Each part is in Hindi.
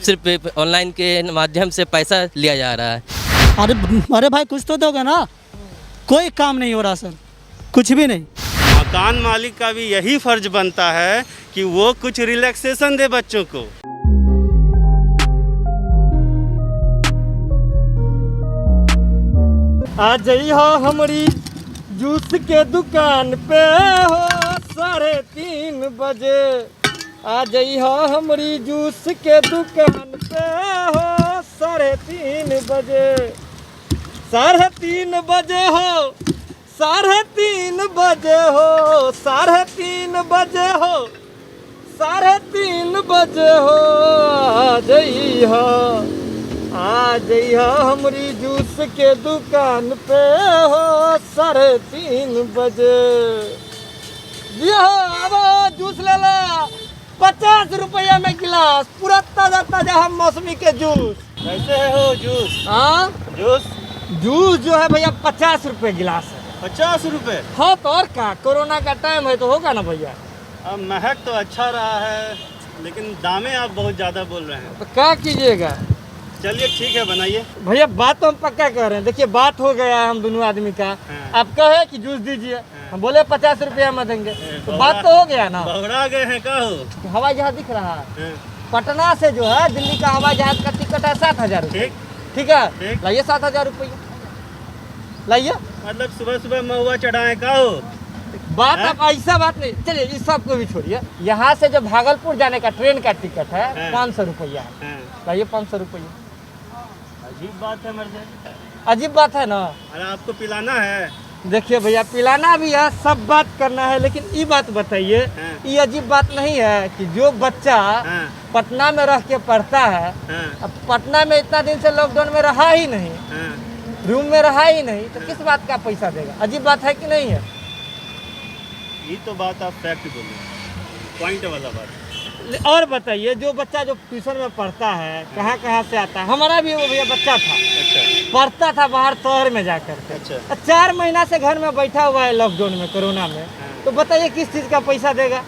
सिर्फ ऑनलाइन के माध्यम से पैसा लिया जा रहा है। अरे भाई कुछ तो दोगे ना। कोई काम नहीं हो रहा सर, कुछ भी नहीं। मकान मालिक का भी यही फर्ज बनता है कि वो कुछ रिलैक्सेशन दे बच्चों को। आ जइहो हमारी जूस के दुकान पे हो 3:30 बजे। आ जइहो हमारी जूस के दुकान पे हो 3:30 बजे। 3:30 बजे हो 3:30 बजे हो 3:30 बजे हो 3:30 बजे हो। आ जइहो हमारी जूस के दुकान पे हो 3:30 बजे। जी हो अब जूस ले ला 50 रुपया में गिलास, पूरा ताजा ताजा हम मौसमी के जूस। कैसे है हो जूस? हाँ जूस जूस जो है भैया 50 रुपये गिलास है। 50 रुपए? हाँ तो और क्या, कोरोना का टाइम है तो होगा ना भैया। अब महक तो अच्छा रहा है, लेकिन दामें आप बहुत ज़्यादा बोल रहे हैं। तो क्या कीजिएगा। चलिए ठीक है, बनाइए। भैया बात तो हम पक्का कह रहे हैं। देखिए बात हो गया है हम दोनों आदमी का। हाँ। आप कहे कि जूस दीजिए, हम बोले 50 रुपया में देंगे, तो बात तो हो गया ना। बौरा गए हैं का हो? हवाई जहाज दिख रहा है, हाँ, पटना से जो है दिल्ली का हवाई जहाज का टिकट है 7,000 रुपये। ठीक ठीक है, ठीक। लाइए 7,000 रुपये लाइए। मतलब सुबह सुबह महुआ चढ़ाएं का हो? बात हाँ? अब ऐसा बात नहीं। चलिए इस सब को भी छोड़िए। यहाँ से जो भागलपुर जाने का ट्रेन का टिकट है हाँ। 500 रुपया है। हाँ, लाइए 500 रुपये। अजीब बात है मर्द। अजीब बात है ना। अरे आपको पिलाना है? देखिए भैया पिलाना भी है, सब बात करना है, लेकिन ये बात बताइए, हाँ। ये अजीब बात नहीं है कि जो बच्चा हाँ, पटना में रह के पढ़ता है, हाँ, अब पटना में इतना दिन से लॉकडाउन में रहा ही नहीं, हाँ। रूम में रहा ही नहीं, तो किस बात का पैसा देगा। अजीब बात है कि नहीं है। ये तो बात आप फैक्ट बोले, पॉइंट वाला बात। और बताइए जो बच्चा जो ट्यूशन में पढ़ता है, कहाँ कहाँ से आता है। हमारा भी वो भैया बच्चा था, अच्छा पढ़ता था बाहर शहर में जा करके। अच्छा। 4 महीना से घर में बैठा हुआ है लॉकडाउन में, कोरोना में, तो बताइए किस चीज़ का पैसा देगा।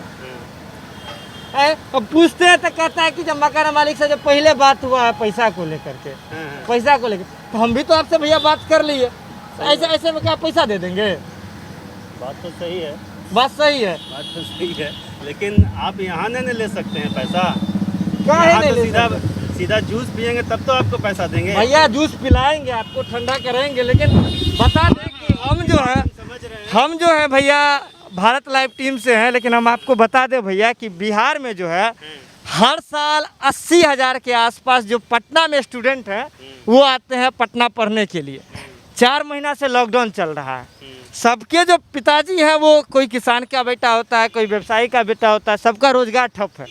अब पूछते हैं तो कहता है कि जब मकान मालिक से जब पहले बात हुआ है पैसा को लेकर के, हाँ, पैसा को लेकर, तो हम भी तो आपसे भैया बात कर लिए, ऐसे ऐसे में क्या पैसा दे देंगे। बात तो सही है, बात सही है। बात तो सही है, लेकिन आप यहाँ नहीं ले सकते हैं पैसा। क्या है यहाँ नहीं तो ले सीधा सकते? सीधा जूस पियेंगे तब तो आपको पैसा देंगे। भैया जूस पिलाएंगे आपको, ठंडा करेंगे, लेकिन बता दें कि हम जो है, समझ रहे हैं। हम जो है भैया भारत लाइव टीम से हैं, लेकिन हम आपको बता दें भैया कि बिहार में जो है हर साल 80,000 के आसपास जो पटना में स्टूडेंट हैं वो आते हैं पटना पढ़ने के लिए। 4 महीना से लॉकडाउन चल रहा है। सबके जो पिताजी हैं वो कोई किसान का बेटा होता है, कोई व्यवसायी का बेटा होता है, सबका रोजगार ठप है।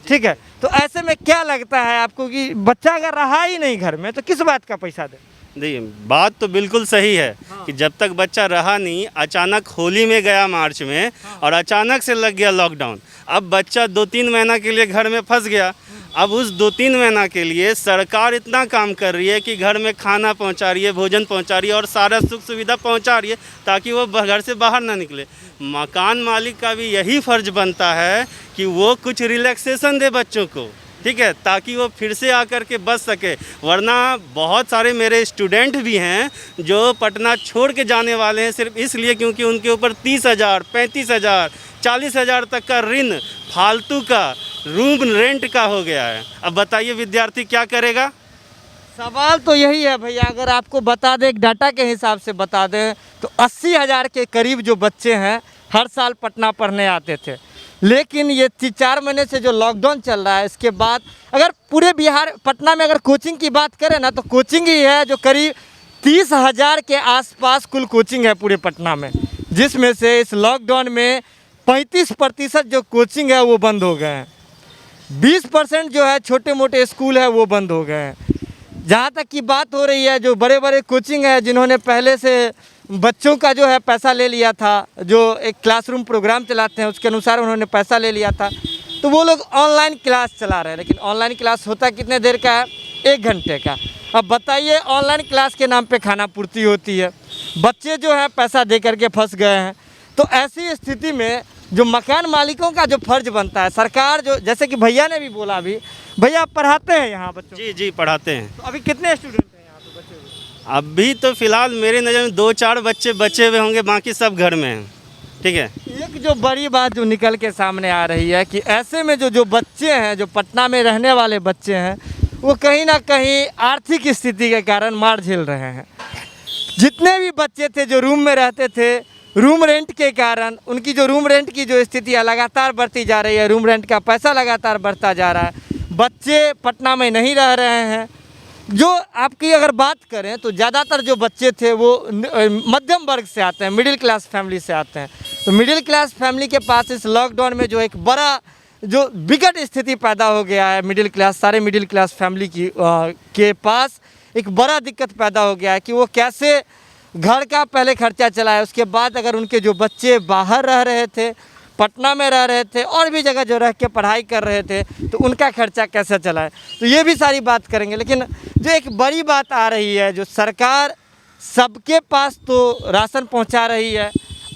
ठीक है, तो ऐसे में क्या लगता है आपको कि बच्चा अगर रहा ही नहीं घर में तो किस बात का पैसा दे। देखिए बात तो बिल्कुल सही है कि जब तक बच्चा रहा नहीं, अचानक होली में गया मार्च में और अचानक से लग गया लॉकडाउन। अब बच्चा 2-3 महीना के लिए घर में फंस गया। अब उस 2-3 महीना के लिए सरकार इतना काम कर रही है कि घर में खाना पहुंचा रही है, भोजन पहुंचा रही है और सारा सुख सुविधा पहुंचा रही है ताकि वो घर से बाहर ना निकले। मकान मालिक का भी यही फर्ज बनता है कि वो कुछ रिलैक्सेशन दे बच्चों को, ठीक है, ताकि वो फिर से आकर के बच सके। वरना बहुत सारे मेरे स्टूडेंट भी हैं जो पटना छोड़ के जाने वाले हैं सिर्फ इसलिए क्योंकि उनके ऊपर 30,000, 35,000, 40,000 तक का ऋण फालतू का रूम रेंट का हो गया है। अब बताइए विद्यार्थी क्या करेगा। सवाल तो यही है भैया, अगर आपको बता दें, एक डाटा के हिसाब से बता दें तो 80,000 के करीब जो बच्चे हैं हर साल पटना पढ़ने आते थे। लेकिन ये 4 महीने से जो लॉकडाउन चल रहा है, इसके बाद अगर पूरे बिहार पटना में अगर कोचिंग की बात करें ना, तो कोचिंग ही है जो करीब 30,000 के आसपास कुल कोचिंग है पूरे पटना में, जिसमें से इस लॉकडाउन में 35% जो कोचिंग है वो बंद हो गए हैं। 20% जो है छोटे मोटे स्कूल है वो बंद हो गए हैं। जहाँ तक की बात हो रही है, जो बड़े बड़े कोचिंग है जिन्होंने पहले से बच्चों का जो है पैसा ले लिया था, जो एक क्लासरूम प्रोग्राम चलाते हैं उसके अनुसार उन्होंने पैसा ले लिया था, तो वो लोग ऑनलाइन क्लास चला रहे हैं। लेकिन ऑनलाइन क्लास होता कितने देर का है? 1 घंटे का। अब बताइए ऑनलाइन क्लास के नाम पे खाना पूर्ति होती है, बच्चे जो है पैसा दे करके फंस गए हैं। तो ऐसी स्थिति में जो मकान मालिकों का जो फर्ज बनता है, सरकार जो, जैसे कि भैया ने भी बोला अभी, भैया आप पढ़ाते हैं यहाँ बच्चों जी जी पढ़ाते हैं। को? तो अभी कितने स्टूडेंट हैं यहाँ पे बच्चे हुए? अभी तो फिलहाल मेरे नज़र में 2-4 बच्चे बचे हुए होंगे, बाकी सब घर में हैं। ठीक है। एक जो बड़ी बात जो निकल के सामने आ रही है कि ऐसे में जो बच्चे हैं, जो पटना में रहने वाले बच्चे हैं, वो कहीं ना कहीं आर्थिक स्थिति के कारण मार झेल रहे हैं। जितने भी बच्चे थे जो रूम में रहते थे, रूम रेंट के कारण उनकी जो रूम रेंट की जो स्थिति है लगातार बढ़ती जा रही है, रूम रेंट का पैसा लगातार बढ़ता जा रहा है, बच्चे पटना में नहीं रह रहे हैं। जो आपकी अगर बात करें तो ज़्यादातर जो बच्चे थे वो मध्यम वर्ग से आते हैं, मिडिल क्लास फैमिली से आते हैं। तो मिडिल क्लास फैमिली के पास इस लॉकडाउन में जो एक बड़ा जो विकट स्थिति पैदा हो गया है, मिडिल क्लास सारे मिडिल क्लास फैमिली की के पास एक बड़ा दिक्कत पैदा हो गया है कि वो कैसे घर का पहले खर्चा चलाए, उसके बाद अगर उनके जो बच्चे बाहर रह रहे थे, पटना में रह रहे थे और भी जगह जो रह के पढ़ाई कर रहे थे, तो उनका खर्चा कैसे चलाए। तो ये भी सारी बात करेंगे। लेकिन जो एक बड़ी बात आ रही है, जो सरकार सबके पास तो राशन पहुंचा रही है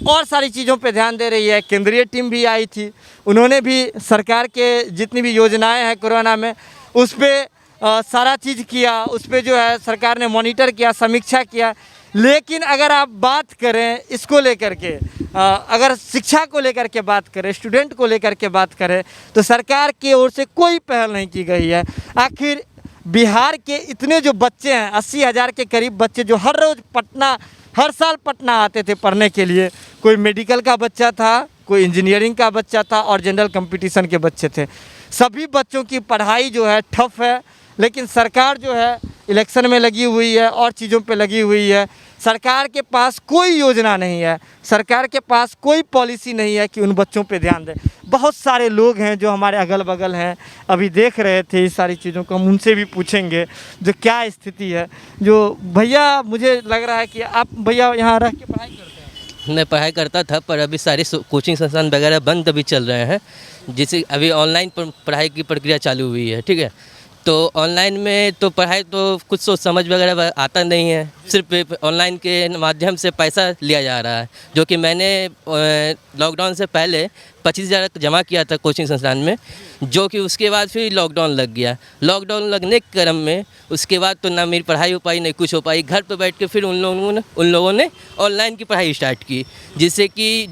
और सारी चीज़ों पे ध्यान दे रही है। केंद्रीय टीम भी आई थी, उन्होंने भी सरकार के जितनी भी योजनाएं हैं कोरोना में उस पर सारा चीज़ किया, उस पर जो है सरकार ने मॉनिटर किया, समीक्षा किया। लेकिन अगर आप बात करें इसको लेकर के, अगर शिक्षा को लेकर के बात करें, स्टूडेंट को लेकर के बात करें, तो सरकार की ओर से कोई पहल नहीं की गई है। आखिर बिहार के इतने जो बच्चे हैं, 80,000 के करीब बच्चे जो हर साल पटना आते थे पढ़ने के लिए, कोई मेडिकल का बच्चा था, कोई इंजीनियरिंग का बच्चा था और जनरल कंपटीशन के बच्चे थे। सभी बच्चों की पढ़ाई जो है ठप है। लेकिन सरकार जो है इलेक्शन में लगी हुई है और चीज़ों पे लगी हुई है। सरकार के पास कोई योजना नहीं है, सरकार के पास कोई पॉलिसी नहीं है कि उन बच्चों पे ध्यान दें। बहुत सारे लोग हैं जो हमारे अगल बगल हैं, अभी देख रहे थे इस सारी चीज़ों को, हम उनसे भी पूछेंगे जो क्या स्थिति है। जो भैया, मुझे लग रहा है कि आप भैया यहाँ रह के पढ़ाई करते हैं? मैं पढ़ाई करता था, पर अभी सारे कोचिंग संस्थान वगैरह बंद अभी चल रहे हैं, जिससे अभी ऑनलाइन पढ़ाई की प्रक्रिया चालू हुई है। ठीक है, तो ऑनलाइन में तो पढ़ाई तो कुछ सोच समझ वगैरह आता नहीं है, सिर्फ ऑनलाइन के माध्यम से पैसा लिया जा रहा है। जो कि मैंने लॉकडाउन से पहले 25,000 जमा किया था कोचिंग संस्थान में, जो कि उसके बाद फिर लॉकडाउन लग गया। लॉकडाउन लगने के क्रम में उसके बाद तो ना मेरी पढ़ाई हो पाई, नहीं कुछ हो पाई। घर पर बैठ के फिर उन लोगों ने ऑनलाइन की पढ़ाई स्टार्ट की, जिससे कि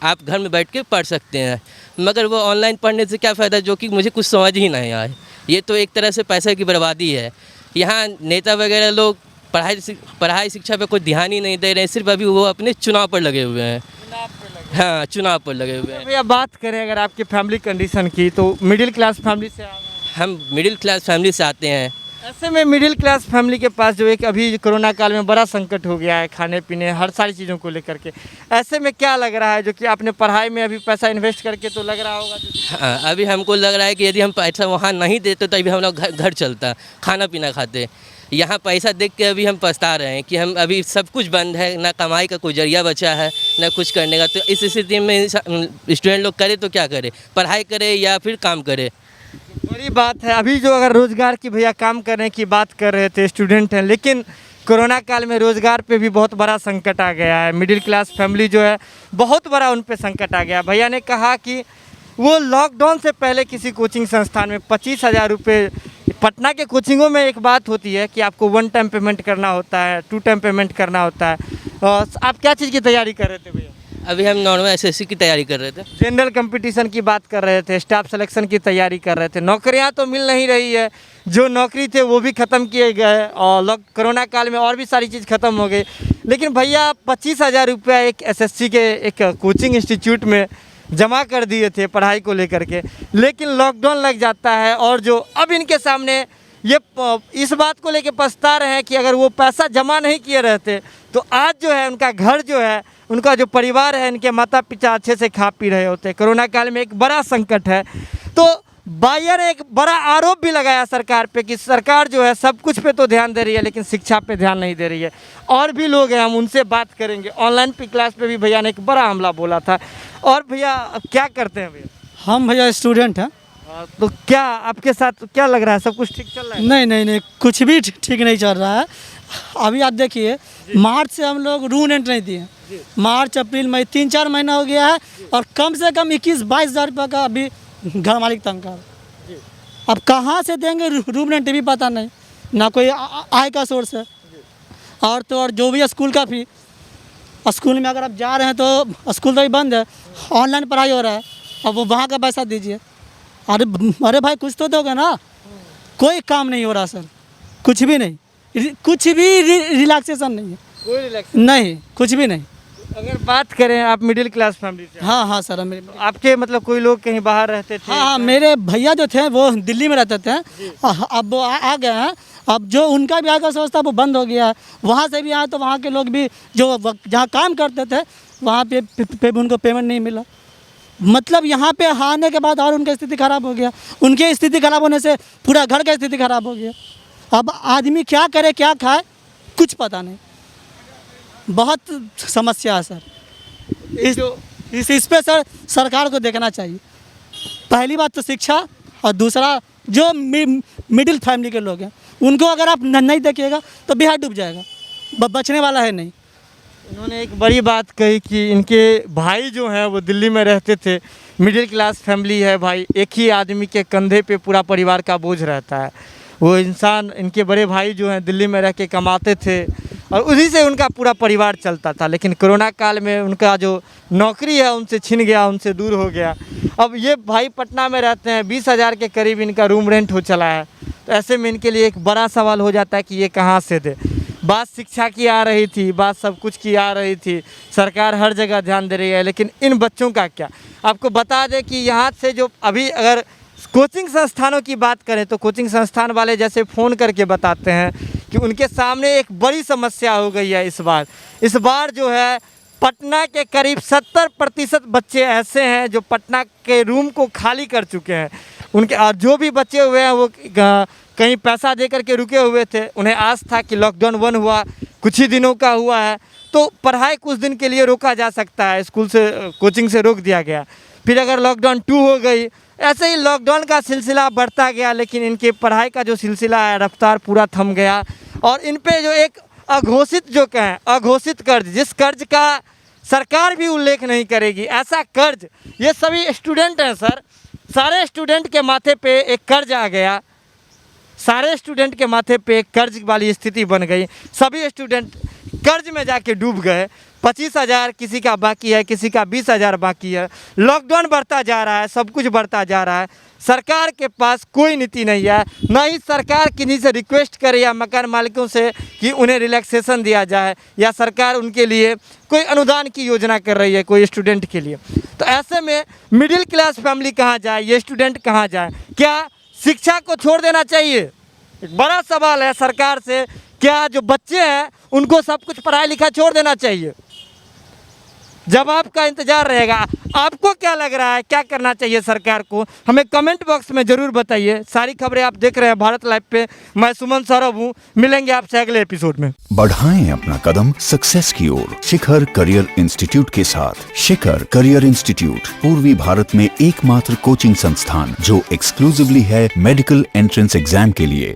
आप घर में बैठ के पढ़ सकते हैं। मगर वो ऑनलाइन पढ़ने से क्या फ़ायदा, जो कि मुझे कुछ समझ ही नहीं आए। ये तो एक तरह से पैसे की बर्बादी है। यहाँ नेता वगैरह लोग पढ़ाई शिक्षा पे कोई ध्यान ही नहीं दे रहे हैं, सिर्फ अभी वो अपने चुनाव पर लगे हुए हैं। हाँ, चुनाव पर लगे हुए हैं। भैया बात करें अगर आपकी फैमिली कंडीशन की, तो मिडिल क्लास फैमिली से हम मिडिल क्लास फैमिली से आते हैं। ऐसे में मिडिल क्लास फैमिली के पास जो एक अभी कोरोना काल में बड़ा संकट हो गया है, खाने पीने हर सारी चीज़ों को लेकर के, ऐसे में क्या लग रहा है जो कि आपने पढ़ाई में अभी पैसा इन्वेस्ट करके तो लग रहा होगा हाँ, अभी हमको लग रहा है कि यदि हम पैसा वहाँ नहीं देते तो अभी हम लोग घर चलता, खाना पीना खाते। यहाँ पैसा देख के अभी हम पछता रहे हैं कि हम अभी सब कुछ बंद है, ना कमाई का कोई जरिया बचा है, ना कुछ करने का। तो इस स्थिति में स्टूडेंट लोग करे तो क्या करे, पढ़ाई करे या फिर काम करे। बड़ी बात है। अभी जो अगर रोज़गार की भैया काम करने की बात कर रहे थे, स्टूडेंट हैं, लेकिन कोरोना काल में रोज़गार पे भी बहुत बड़ा संकट आ गया है। मिडिल क्लास फैमिली जो है बहुत बड़ा उन पे संकट आ गया। भैया ने कहा कि वो लॉकडाउन से पहले किसी कोचिंग संस्थान में 25,000 रुपये, पटना के कोचिंगों में एक बात होती है कि आपको 1 टाइम पेमेंट करना होता है, 2 टाइम पेमेंट करना होता है। आप क्या चीज़ की तैयारी कर रहे थे भैया? अभी हम नॉर्मल एसएससी की तैयारी कर रहे थे, जनरल कंपटीशन की बात कर रहे थे, स्टाफ सिलेक्शन की तैयारी कर रहे थे। नौकरियां तो मिल नहीं रही है, जो नौकरी थे वो भी ख़त्म किए गए और कोरोना काल में और भी सारी चीज़ ख़त्म हो गई। लेकिन भैया 25,000 रुपया एक एसएससी के एक कोचिंग इंस्टीट्यूट में जमा कर दिए थे पढ़ाई को लेकर के, लेकिन लॉकडाउन लग जाता है और जो अब इनके सामने ये इस बात को लेके पछता रहे हैं कि अगर वो पैसा जमा नहीं किए रहते तो आज जो है उनका घर जो है, उनका जो परिवार है, इनके माता पिता अच्छे से खा पी रहे होते। कोरोना काल में एक बड़ा संकट है। तो बायर ने एक बड़ा आरोप भी लगाया सरकार पे कि सरकार जो है सब कुछ पे तो ध्यान दे रही है लेकिन शिक्षा पे ध्यान नहीं दे रही है। और भी लोग हैं, हम उनसे बात करेंगे। ऑनलाइन क्लास पे भी भैया ने एक बड़ा हमला बोला था। और भैया क्या करते हैं भैया? हम भैया स्टूडेंट हैं। तो क्या आपके साथ क्या लग रहा है, सब कुछ ठीक चल रहा है? नहीं, कुछ भी ठीक नहीं चल रहा है। अभी आप देखिए, मार्च से हम लोग रूम रेंट नहीं दिए। मार्च, अप्रैल, मई 3-4 महीना हो गया है और कम से कम 21-22 हज़ार रुपये का अभी घर मालिक तंग कर। अब कहाँ से देंगे रूम रेंट भी पता नहीं, ना कोई आय का सोर्स है। और तो और जो भी स्कूल का फी, स्कूल में अगर आप जा रहे हैं तो स्कूल तो ही बंद है, ऑनलाइन पढ़ाई हो रहा है, अब वो वहाँ का पैसा दीजिए। अरे भाई कुछ तो दोगे ना। कोई काम नहीं हो रहा सर, कुछ भी नहीं, कुछ भी रिलैक्सेशन नहीं है, कोई रिलैक्स नहीं कुछ भी नहीं। अगर बात करें आप मिडिल क्लास फैमिली से, हाँ हाँ सर, मेरे आपके मतलब कोई लोग कहीं बाहर रहते थे? हाँ, मेरे भैया जो थे वो दिल्ली में रहते थे, अब वो आ गए हैं। अब जो उनका भी आगे सोच था वो बंद हो गया है। वहाँ से भी आए तो वहाँ के लोग भी जो जहाँ काम करते थे वहाँ पे उनको पेमेंट नहीं मिला। मतलब यहाँ पे आने के बाद और उनकी स्थिति खराब हो गया। उनकी स्थिति खराब होने से पूरा घर की स्थिति खराब हो गया। अब आदमी क्या करे क्या खाए कुछ पता नहीं, बहुत समस्या है सर। इस पे सर सरकार को देखना चाहिए। पहली बात तो शिक्षा, और दूसरा जो मिडिल फैमिली के लोग हैं उनको अगर आप नहीं देखिएगा तो बिहार डूब जाएगा, बचने वाला है नहीं। उन्होंने एक बड़ी बात कही कि इनके भाई जो हैं वो दिल्ली में रहते थे, मिडिल क्लास फैमिली है भाई, एक ही आदमी के कंधे पे पूरा परिवार का बोझ रहता है। वो इंसान, इनके बड़े भाई जो हैं दिल्ली में रह के कमाते थे और उसी से उनका पूरा परिवार चलता था। लेकिन कोरोना काल में उनका जो नौकरी है उनसे छिन गया, उनसे दूर हो गया। अब ये भाई पटना में रहते हैं, 20,000 के करीब इनका रूम रेंट हो चला है। तो ऐसे में इनके लिए एक बड़ा सवाल हो जाता है कि ये कहाँ से दे। बात शिक्षा की आ रही थी, बात सब कुछ की आ रही थी, सरकार हर जगह ध्यान दे रही है, लेकिन इन बच्चों का क्या? आपको बता दें कि यहाँ से जो अभी अगर कोचिंग संस्थानों की बात करें तो कोचिंग संस्थान वाले जैसे फ़ोन करके बताते हैं कि उनके सामने एक बड़ी समस्या हो गई है इस बार जो है पटना के करीब 70% बच्चे ऐसे हैं जो पटना के रूम को खाली कर चुके हैं। उनके और जो भी बचे हुए हैं वो कहीं पैसा दे करके रुके हुए थे। उन्हें आस था कि लॉकडाउन 1 हुआ, कुछ ही दिनों का हुआ है तो पढ़ाई कुछ दिन के लिए रोका जा सकता है, स्कूल से कोचिंग से रोक दिया गया। फिर अगर लॉकडाउन 2 हो गई, ऐसे ही लॉकडाउन का सिलसिला बढ़ता गया, लेकिन इनके पढ़ाई का जो सिलसिला है रफ्तार पूरा थम गया। और इन पे जो एक अघोषित जो कहें अघोषित कर्ज, जिस कर्ज का सरकार भी उल्लेख नहीं करेगी, ऐसा कर्ज ये सभी स्टूडेंट हैं सर, सारे स्टूडेंट के माथे पे एक कर्ज आ गया, सारे स्टूडेंट के माथे पे एक कर्ज वाली स्थिति बन गई। सभी स्टूडेंट कर्ज में जाके डूब गए। 25,000 किसी का बाकी है, किसी का 20,000 बाकी है। लॉकडाउन बढ़ता जा रहा है, सब कुछ बढ़ता जा रहा है, सरकार के पास कोई नीति नहीं है। ना ही सरकार किन्हीं से रिक्वेस्ट करे या मकान मालिकों से कि उन्हें रिलैक्सेशन दिया जाए, या सरकार उनके लिए कोई अनुदान की योजना कर रही है कोई स्टूडेंट के लिए। तो ऐसे में मिडिल क्लास फैमिली कहाँ जाए, ये स्टूडेंट कहाँ जाए? क्या शिक्षा को छोड़ देना चाहिए? एक बड़ा सवाल है सरकार से। क्या जो बच्चे हैं उनको सब कुछ पढ़ाई लिखाई छोड़ देना चाहिए? जवाब का इंतजार रहेगा। आपको क्या लग रहा है, क्या करना चाहिए सरकार को? हमें कमेंट बॉक्स में ज़रूर बताइए। सारी खबरें आप देख रहे हैं भारत लाइव पे। मैं सुमन सौरभ हूँ, मिलेंगे आपसे अगले एपिसोड में। बढ़ाएं अपना कदम सक्सेस की ओर शिखर करियर इंस्टीट्यूट के साथ। शिखर करियर इंस्टीट्यूट पूर्वी भारत में एकमात्र कोचिंग संस्थान जो एक्सक्लूसिवली है मेडिकल एंट्रेंस एग्जाम के लिए।